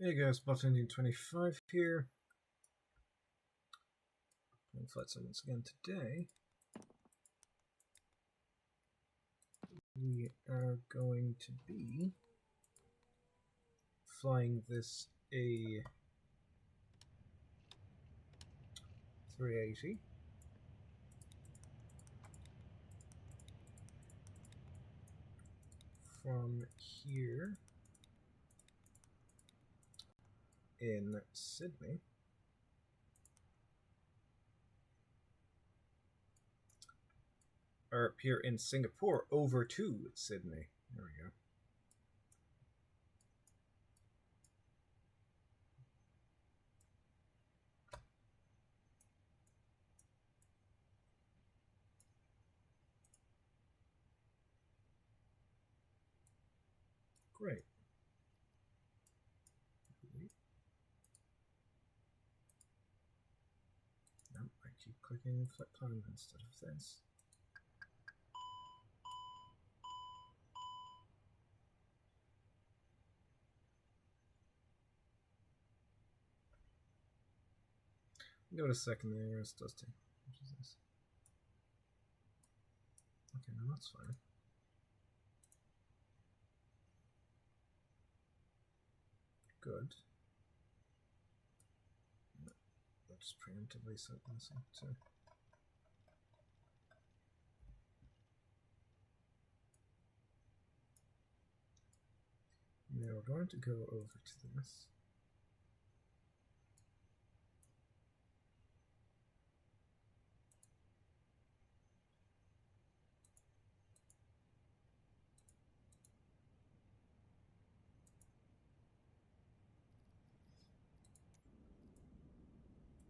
Hey guys, Bot Indian 25 here. Playing Flight Sim once again today. We are going to be flying this A380 from here in Sydney or here in Singapore over to Sydney. There we go. Great. No, I keep clicking flight plan instead of this. Give it a second there, it does take. What is this? Okay, no, that's fine. Good. Let's preemptively set this up too. Now we're going to go over to this.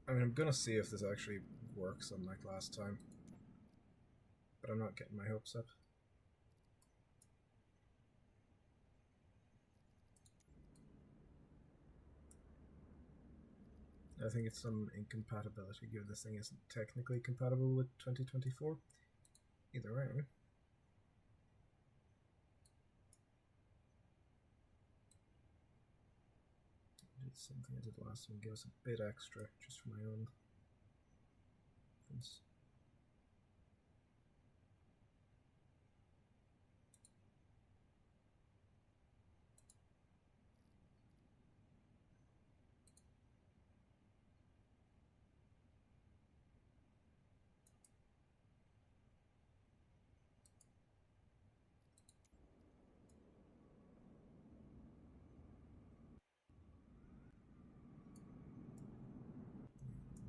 I mean, I'm gonna see if this actually works unlike last time, but I'm not getting my hopes up. I think it's some incompatibility, given this thing isn't technically compatible with 2024. Either way. Did something I did last time, give us a bit extra, just for my own reference.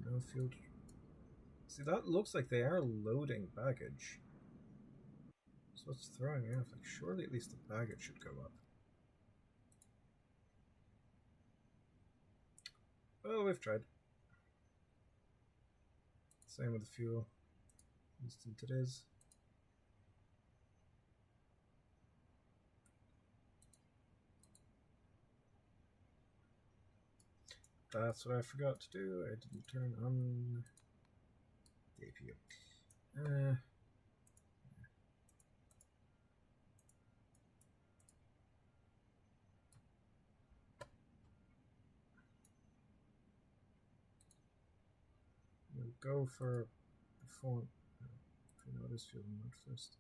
No fuel. See, that looks like they are loading baggage. So it's throwing me off. Like, surely at least the baggage should go up. Well, we've tried. Same with the fuel. Instant it is. That's what I forgot to do. I didn't turn on the APU. We'll go for before. You know, this fuel mode first.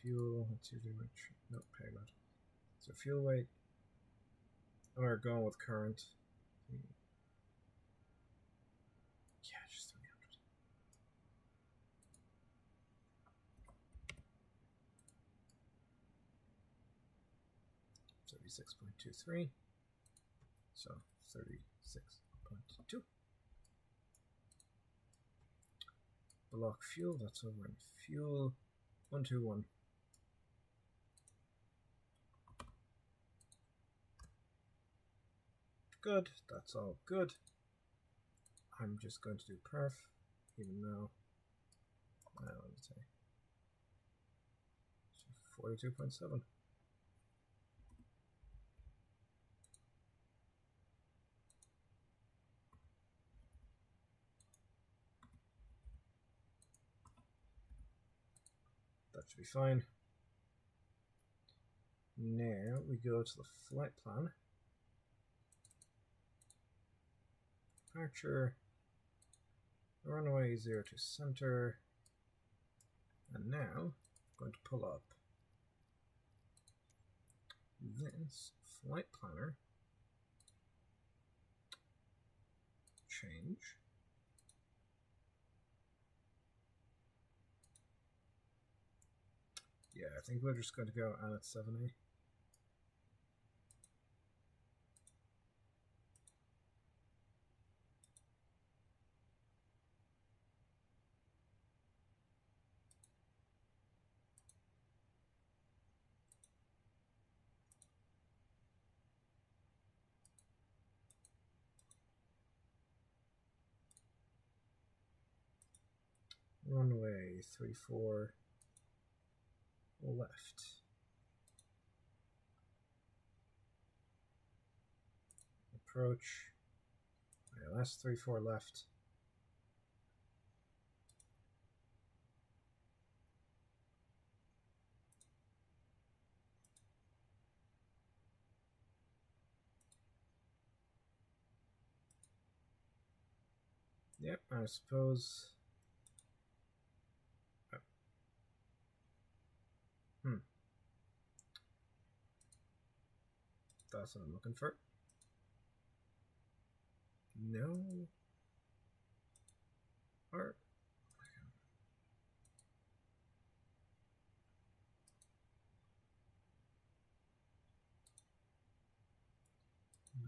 Fuel. Let's usually much. No payload. So fuel weight. We're going with current. Yeah, just 300. 36.23. So 36.2. Block fuel, that's over in fuel 121. Good, that's all good. I'm just going to do perf, even though, let me say, 42.7. That should be fine. Now we go to the flight plan. Departure. Runway 0 to center. And now I'm going to pull up this flight planner. Change. Yeah, I think we're just going to go at 7A. Runway 34 left. Approach. ILS 34 left. Yep, I suppose. Oh. That's what I'm looking for. No. Or.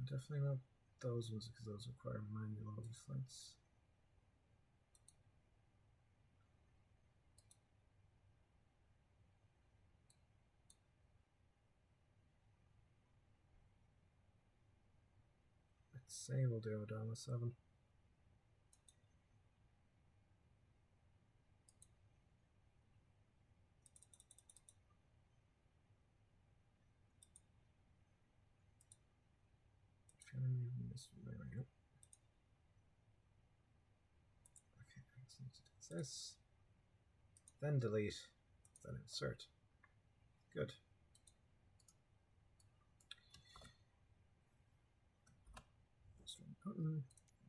Definitely not those ones because those require manual flights. Let's say we'll do Odama 7. There we go. Okay, let's need to do this. Then delete, then insert. Good.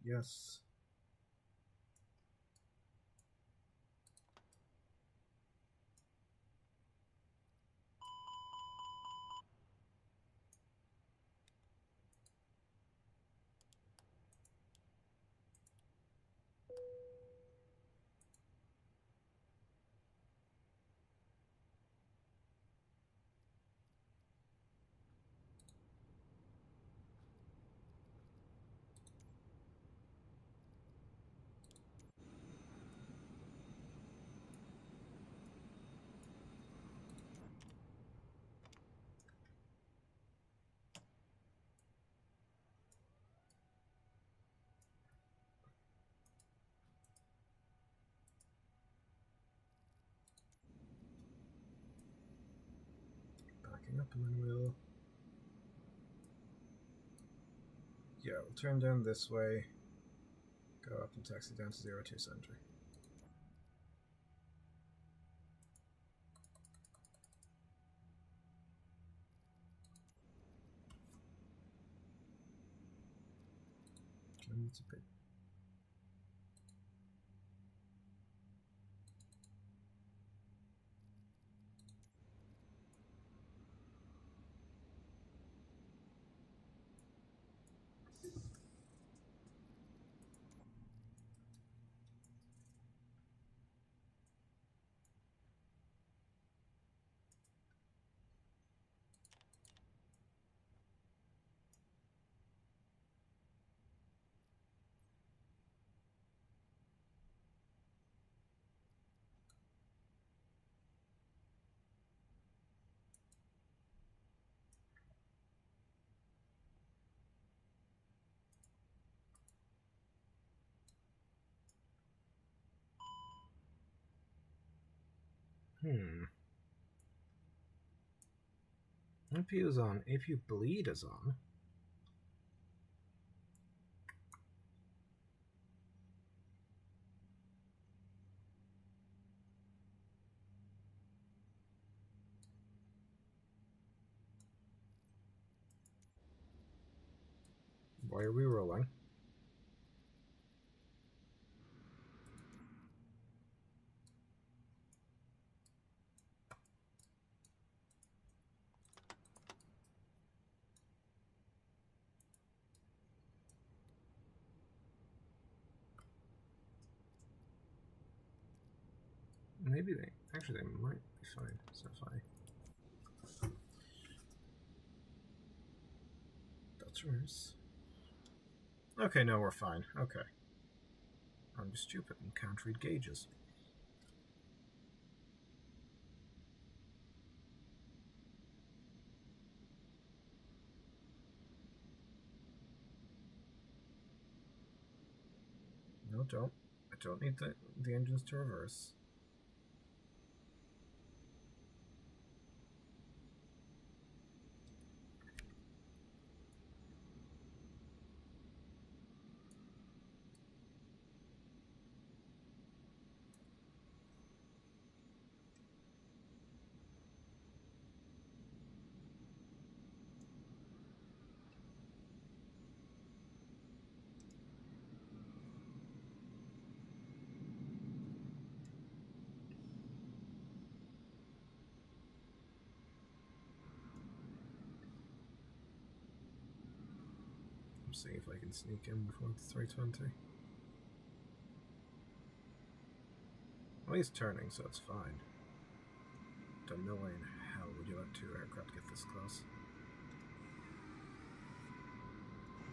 Yes. Backing up and then we'll... Yeah, we'll turn down this way, go up and taxi down to 02 center. It's a bit... APU is on. APU bleed is on. Why are we rolling? Maybe they might be fine. So if that's worse. Okay, no, we're fine. Okay. I'm stupid and can't read gauges. No, don't. I don't need the engines to reverse. See if I can sneak in before the 320. Well, he's turning, so it's fine. Don't know why in hell would you let two aircraft get this close.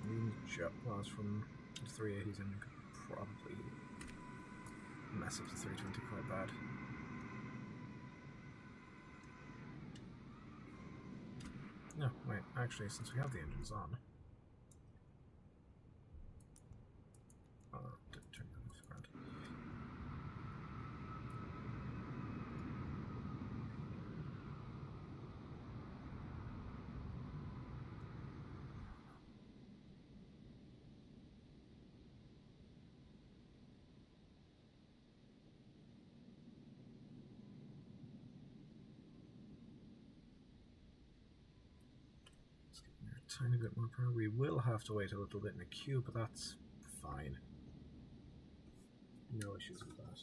The jet blast from the 380s and could probably mess up the 320 quite bad. No, wait, actually, since we have the engines on. Didn't turn that off, grand. Let's get near a tiny bit more power. We will have to wait a little bit in the queue, but that's fine. No issues with that.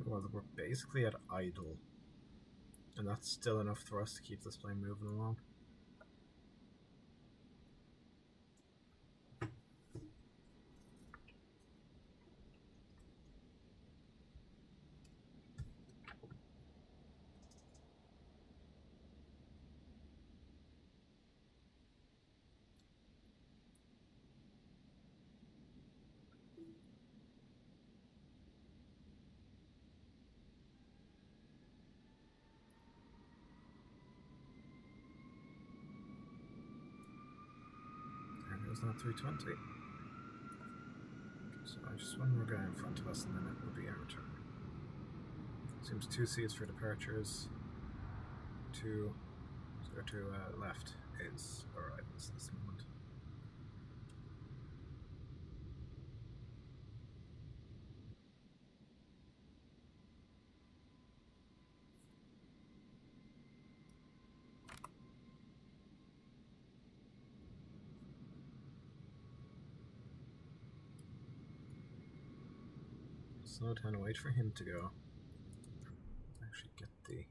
Well, we're basically at idle, and that's still enough for us to keep this plane moving along. That 320. So just one more guy in front of us and then it will be our turn. Seems 2C is for departures. 2 left is arrivals at this moment. Slow down and wait for him to go. Actually get the...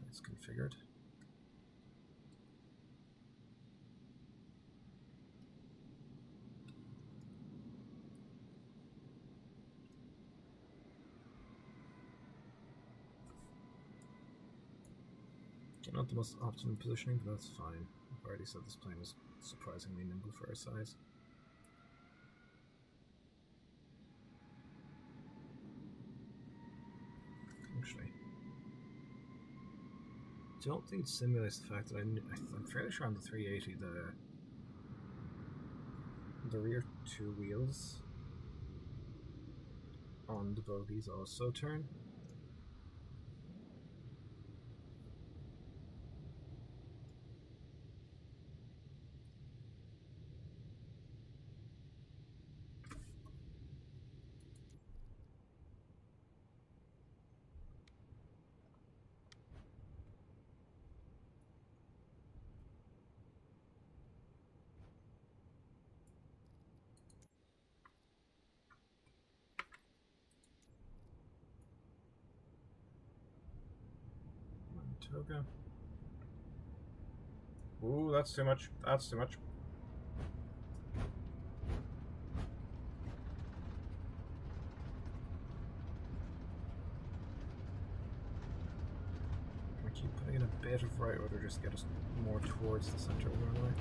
It's configured. Not the most optimum positioning, but that's fine. I've already said this plane is Surprisingly nimble for our size. Actually, don't think it simulates the fact that I'm fairly sure on the 380 the rear two wheels on the bogies also turn. Toga. Ooh, that's too much. That's too much. I keep putting in a bit of right order just to get us more towards the center of the runway.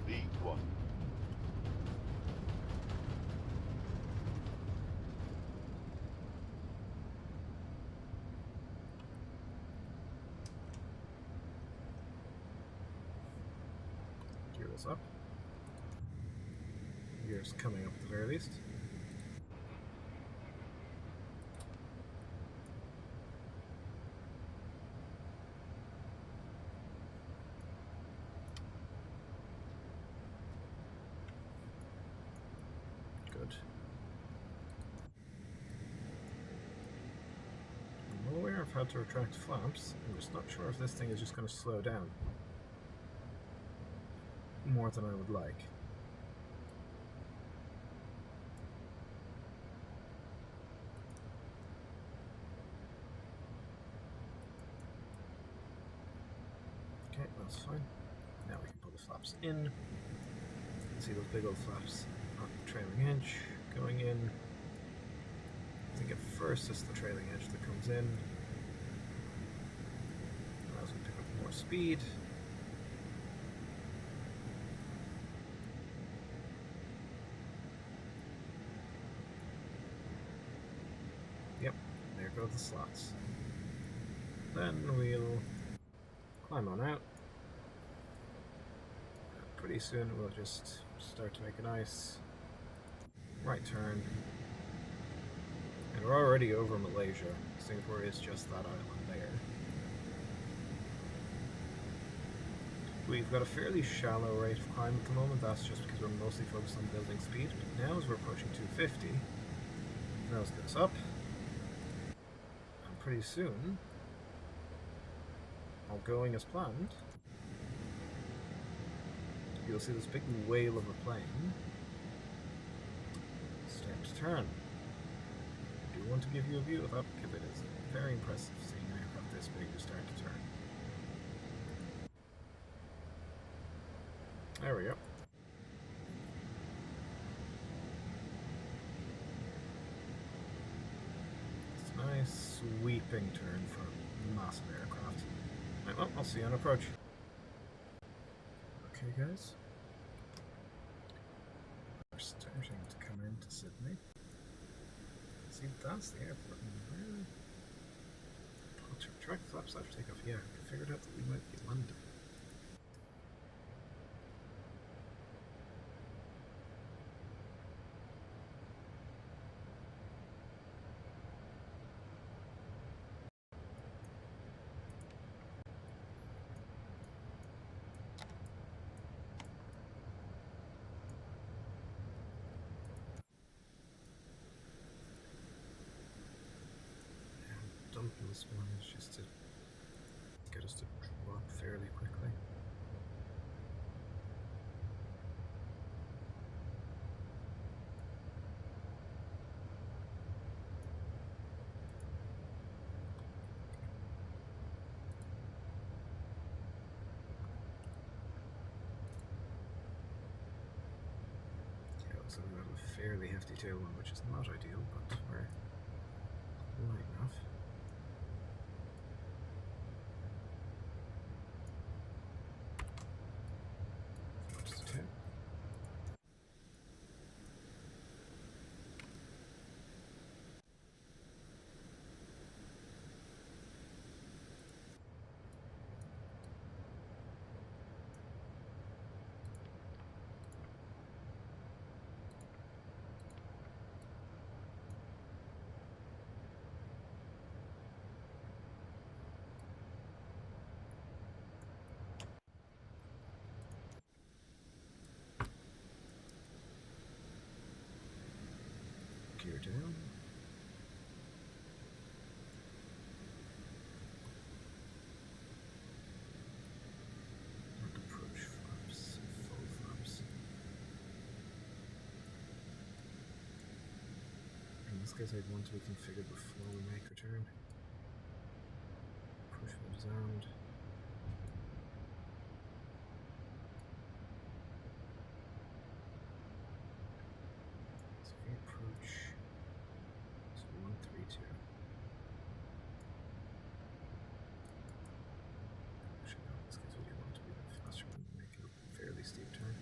V1. Gear this up. Gear's coming up at the very least. Good. I'm well aware of how to retract flaps. I'm just not sure if this thing is just going to slow down more than I would like. Okay, that's fine. Now we can pull the flaps in. See those big old flaps on the trailing edge going in. I think at first it's the trailing edge that comes in. Allows me to pick up more speed. Yep, there go the slots. Then we'll climb on out. Pretty soon we'll just start to make a nice right turn. And we're already over Malaysia. Singapore is just that island there. We've got a fairly shallow rate of climb at the moment. That's just because we're mostly focused on building speed. But now as we're approaching 250, nose goes up. And pretty soon, all going as planned, you'll see this big whale of a plane start to turn. I do want to give you a view of that because it is very impressive seeing an aircraft this big to start to turn. There we go. It's a nice sweeping turn for a massive aircraft. Right, well, I'll see you on approach. Okay, guys. We're starting to come into Sydney. See, that's the airport. Track flaps after takeoff. Yeah, I figured out that we might be London. Dumping this one is just to get us to drop fairly quickly. Yeah, looks like we have a fairly hefty tailwind, which is not ideal, but we're light enough. down. And approach flaps, full flaps. In this case, I'd want to be configured before we make return. Push when disarmed. So if we approach, so 132. Actually, no, in this case, we do want to be a bit faster when we make a fairly steep turn.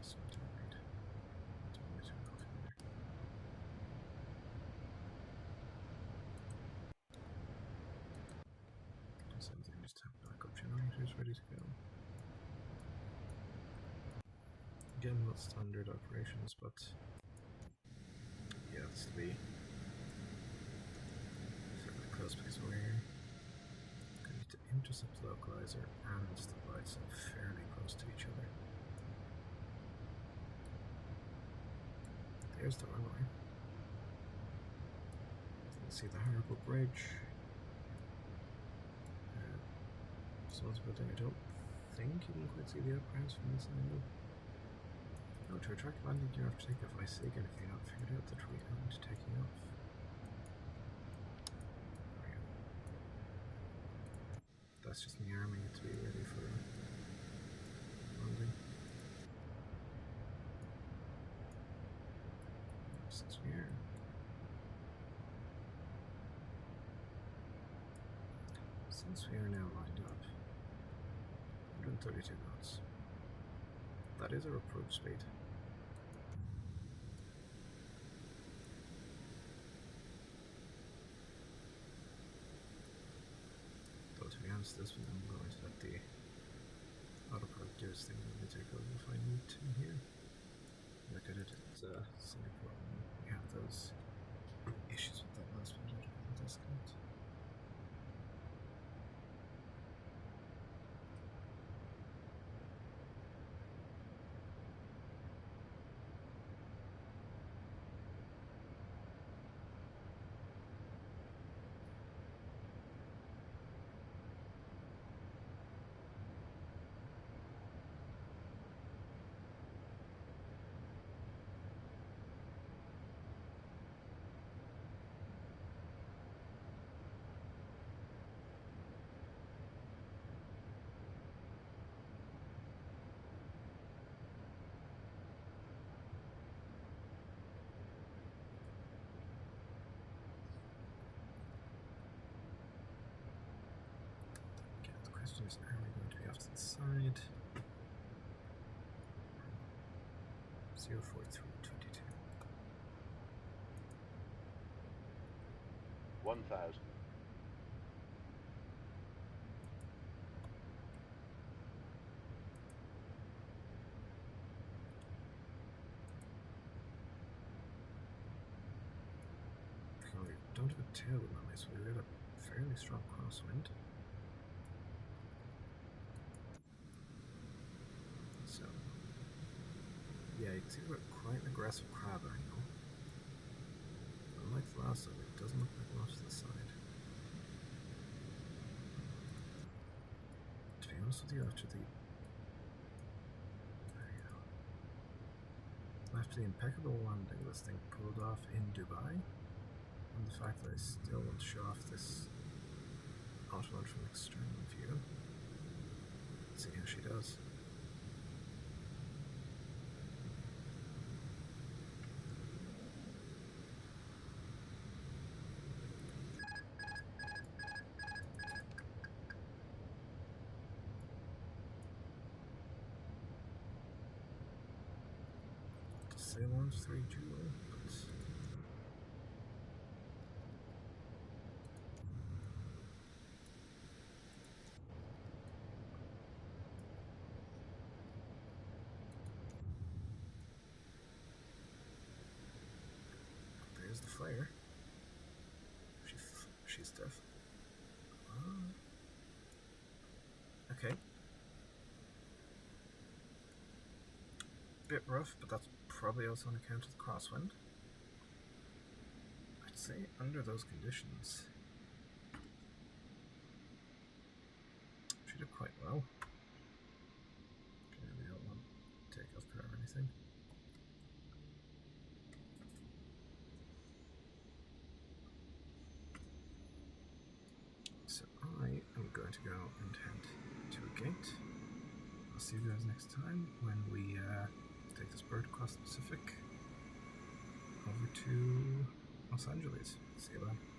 So don't need to turn off in there. Same thing, just have backup generators ready to go. Again, not standard operations, but yeah, this will be fairly close because we're going to need to intercept the localizer and the lights are fairly close to each other. There's the runway. You can see the Harbour Bridge. Someone's building. I don't think you can quite see the upgrounds from this angle. Oh, to attract landing gear after takeoff, I see again if you're not figured out the tweet and taking off. Oh, yeah. That's just me arming it to be ready for landing. Since we are now lined up, 132 knots. That is our approach speed. Though to be honest, this one I'm going to let the autopilot do its thing when we take over if I need to here. Like I did at Singapore when we had those issues with that last one discount. Are we going to be off to the side? 04322. 1000. We don't have a tailwind on this, so we got a fairly strong crosswind. So, yeah, you can see we've got quite an aggressive crab angle. Unlike the last time, it doesn't look like we're off to the side. To be honest with you, after the impeccable landing this thing pulled off in Dubai, and the fact that I still want to show off this autoload from external view, let's see how she does. Say launch 3 July, but there's the flare. She's deaf. Okay. bit rough, but that's probably also on account of the crosswind. I'd say under those conditions, she did quite well. Okay, we don't want takeoff power or anything. So I am going to go and head to a gate. I'll see you guys next time when we take this bird across the Pacific over to Los Angeles. See you then.